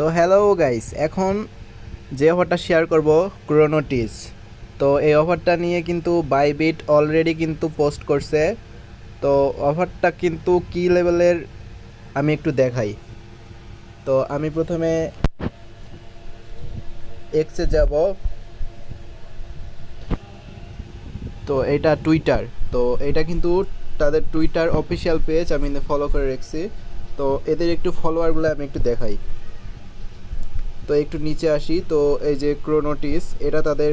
তো hello guys, এখন যে অফারটা শেয়ার করব ক্রোনোটিস। তো এই অফারটা নিয়ে কিন্তু বাইবিট অলরেডি কিন্তু পোস্ট করছে। তো অফারটা কিন্তু কি লেভেলের আমি একটু দেখাই। তো আমি প্রথমে এক্সে যাব। তো এটা টুইটার। তো এটা কিন্তু তাদের টুইটার অফিসিয়াল পেজ আমি ফলো করে রেখেছি। তো এদের একটু ফলোয়ারগুলো আমি একটু দেখাই। তো একটু নিচে আসি। তো এই যে ক্রোনোটিস, এটা তাদের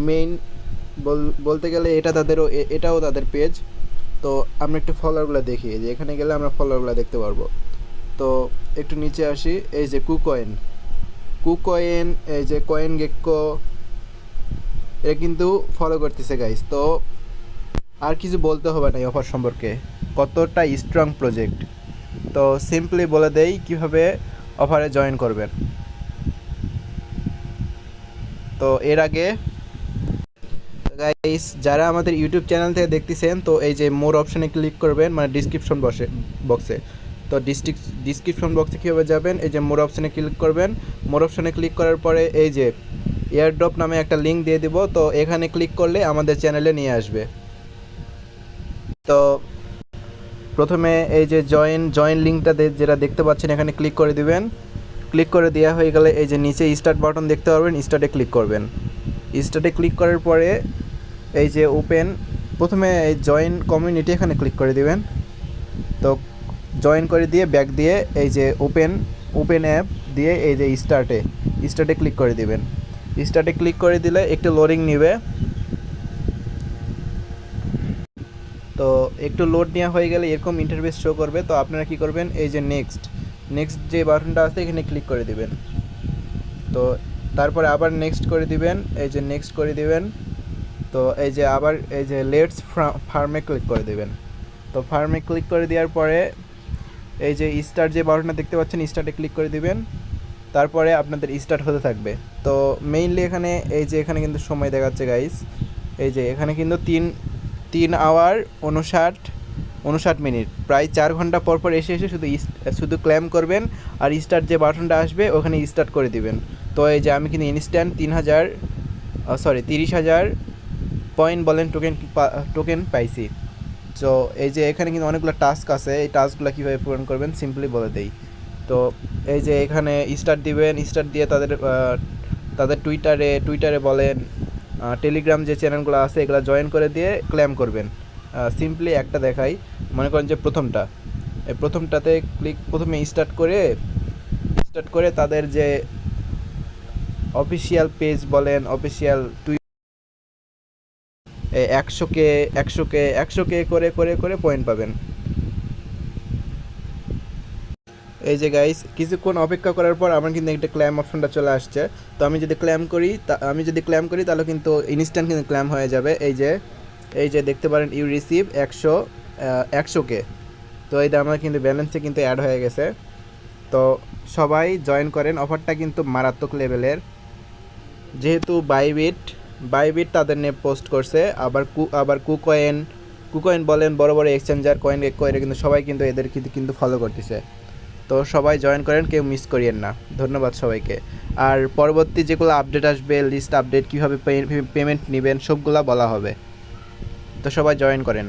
মেইন বলতে গেলে এটা তাদেরও এটাও তাদের পেজ। তো আমরা একটু ফলোয়ারগুলো দেখি, যে এখানে গেলে আমরা ফলোয়ারগুলো দেখতে পারবো। তো একটু নিচে আসি। এই যে কুকয়েন, এই যে কয়েন গেক্কো, এটা কিন্তু ফলো করতেছে গাইস। তো আর কিছু বলতে হবে না এই অফার সম্পর্কে, কতটা স্ট্রং প্রজেক্ট। তো সিম্পলি বলে দেই কিভাবে অফারে জয়েন করবেন। তো এর আগে গাইস, যারা আমাদের ইউটিউব চ্যানেল থেকে দেখতেছেন, তো এই যে মোর অপশানে ক্লিক করবেন, মানে ডিসক্রিপশন বক্সে। তো ডিসক্রিপশন বক্সে কীভাবে যাবেন, এই যে মোর অপশানে ক্লিক করবেন। মোর অপশানে ক্লিক করার পরে এই যে এয়ারড্রপ নামে একটা লিঙ্ক দিয়ে দিব। তো এখানে ক্লিক করলে আমাদের চ্যানেলে নিয়ে আসবে। তো প্রথমে এই যে জয়েন লিঙ্কটা যেটা দেখতে পাচ্ছেন, এখানে ক্লিক করে দিবেন। ক্লিক করে দেওয়া হয়ে গেলে এই যে নিচে স্টার্ট বাটন দেখতে পারবেন, স্টার্টে ক্লিক করবেন। স্টার্টে ক্লিক করার পরে এই যে ওপেন, প্রথমে এই জয়েন কমিউনিটি এখানে ক্লিক করে দিবেন। তো জয়েন করে দিয়ে ব্যাক দিয়ে এই যে ওপেন অ্যাপ দিয়ে এই যে স্টার্টে ক্লিক করে দিবেন। স্টার্টে ক্লিক করে দিলে একটু লোডিং নেবে। তো একটু লোড নেওয়া হয়ে গেলে এরকম ইন্টারফেস শো করবে। তো আপনারা কি করবেন, এই যে নেক্সট যে বাটনটা আছে এখানে ক্লিক করে দিবেন। তো তারপরে আবার নেক্সট করে দিবেন, এই যে নেক্সট করে দিবেন। তো এই যে আবার এই যে লেটস ফার্মে ক্লিক করে দেবেন। তো ফার্মে ক্লিক করে দেওয়ার পরে এই যে স্টার্ট যে বাটনটা দেখতে পাচ্ছেন, স্টার্টে ক্লিক করে দিবেন। তারপরে আপনাদের স্টার্ট হতে থাকবে। তো মেইনলি এখানে এই যে এখানে কিন্তু সময় দেখাচ্ছে গাইস, এই যে এখানে কিন্তু 3 আওয়ার 59 মিনিট, প্রায় 4 ঘন্টা পর পর এসে শুধু ক্লেম করবেন। আর স্টার্ট যে বাটনটা আসবে ওখানে স্টার্ট করে দিবেন। তো এই যে আমি কিন্তু ইনস্ট্যান্ট 30,000 পয়েন্ট বলেন টোকেন পাইছি। তো এই যে এখানে কিন্তু অনেকগুলো টাস্ক আছে, এই টাস্কগুলো কীভাবে পূরণ করবেন সিম্পলি বলে দেই। তো এই যে এখানে স্টার্ট দিবেন, স্টার্ট দিয়ে তাদের টুইটারে বলেন, টেলিগ্রাম যে চ্যানেলগুলো আছে এগুলো জয়েন করে দিয়ে ক্লেম করবেন। সিম্পলি একটা দেখাই, মনে করেন যে প্রথমটাতে প্রথমে স্টার্ট করে তাদের যে অফিসিয়াল পেজ বলেন, অফিসিয়াল 100K করে করে করে পয়েন্ট পাবেন। এই যে গাইস, কিছুক্ষণ অপেক্ষা করার পর আমার কিন্তু একটা ক্লেম অপশনটা চলে আসছে। তো আমি যদি ক্লেম করি তাহলে কিন্তু ইনস্ট্যান্ট কিন্তু ক্লেম হয়ে যাবে। এই যে দেখতে পারেন ইউ রিসিভ 100K। তো এইটা আমার কিন্তু ব্যালেন্সে কিন্তু অ্যাড হয়ে গেছে। তো সবাই জয়েন করেন, অফারটা কিন্তু মারাত্মক লেভেলের। যেহেতু বাইবিট তাদের নিয়ে পোস্ট করছে। আবার কুকয়েন বলেন, বড় বড় এক্সচেঞ্জার কয়েন এটা কিন্তু সবাই কিন্তু এদের কিন্তু ফলো করতেছে। তো সবাই জয়েন করেন, কেউ মিস করিয়েন না। ধন্যবাদ সবাইকে। আর পরবর্তী যেগুলো আপডেট আসবে, লিস্ট আপডেট, কীভাবে পেমেন্ট নেবেন সবগুলা বলা হবে। তো সবাই জয়েন করেন।